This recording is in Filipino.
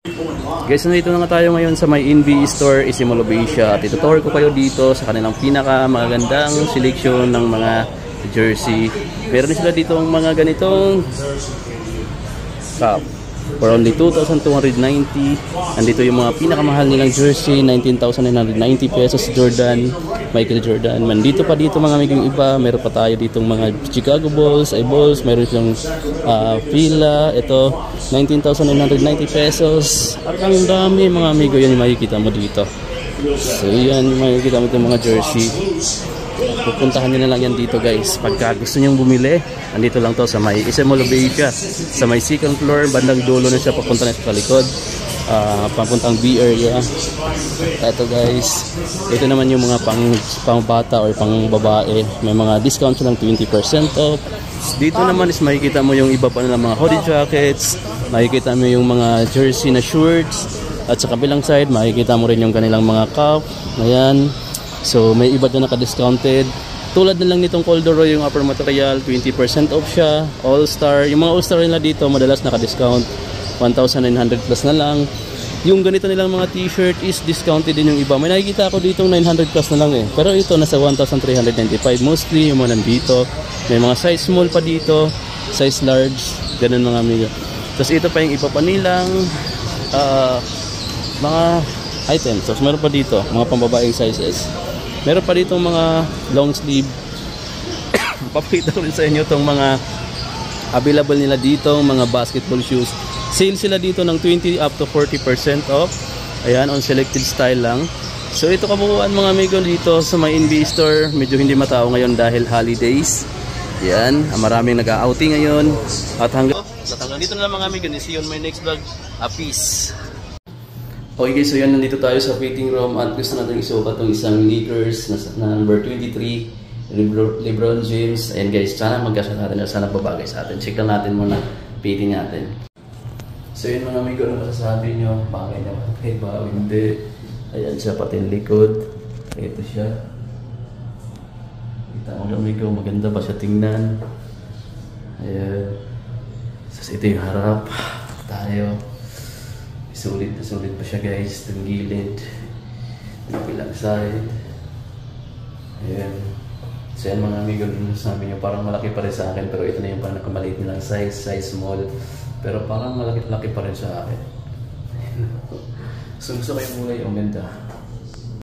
Guys, nandito na nga tayo ngayon sa may NB Store, Isimulo Asia. At itutour ko kayo dito sa kanilang pinaka magagandang selection ng mga jersey. Meron sila dito ang mga ganitong cup for only 2,290. Andito yung mga pinakamahal nilang jersey, 19,990 pesos. Jordan, Michael Jordan. Nandito pa dito mga amigong iba. Meron pa tayo ditong mga Chicago Bulls, Bulls. Meron silang Fila. Ito, 19,990 pesos. At ang dami mga amigo, yan yung makikita mo dito. So yan yung makikita mo itong mga jersey. Pupuntahan nyo na lang yan dito guys. Pagka gusto nyong bumili, andito lang to sa may Isimulo Asia, sa may second floor, bandang dulo na siya, papunta na sa likod, papuntang B area. Eto guys, ito naman yung mga pang bata or pang babae. May mga discount lang, 20% off. Dito naman is makikita mo yung iba pa na mga hoodie jackets, makikita mo yung mga jersey na shorts, at sa kabilang side makikita mo rin yung kanilang mga cup. Ayan. So may iba na naka-discounted. Tulad na lang nitong Corduroy, yung upper material, 20% off siya. All-Star, yung mga All-Star nila dito madalas naka-discount, 1,900 plus na lang. Yung ganito nilang mga t-shirt is discounted din yung iba. May nakikita ako dito 900 plus na lang eh. Pero ito nasa 1,395 mostly yung mga nandito. May mga size small pa dito, size large, ganun mga amigo. Tapos ito pa yung iba pa nilang mga items. So meron pa dito mga pambabaeng sizes. Meron pa dito mga long sleeve. Papakita ko rin sa inyo itong mga available nila dito, mga basketball shoes. Sale sila dito ng 20 up to 40% off. Ayan, on selected style lang. So ito kabuuan mga amigo dito sa may NB Store. Medyo hindi matao ngayon dahil holidays. Ayan, maraming nag-outing ngayon. At hanggang dito na lang mga amigo. See you on my next vlog. Peace. Okay guys, so yan, nandito tayo sa fitting room at gusto natin isukat itong isang Lakers na number 23, LeBron James. And guys, sana magkasya natin, sana babagay sa atin. Check lang natin muna, fitting natin. So yun mga amigo, ano masasabi nyo? Bagay na bagay ba o hindi? Ayan siya, pati yung likod. Ito siya. Kita mo amigo, maganda ba siya tingnan? Ayan. So ito yung harap. Tayo. Sulit na sulit pa siya guys, itong gilid, yung pilang side. Ayan. So yan mga amigo, sabi nyo parang malaki pa rin sa akin, pero ito na yung parang nakamaliit nilang size small, pero parang malaki pa rin sa akin. So gusto ko yung mulay, ang ganda.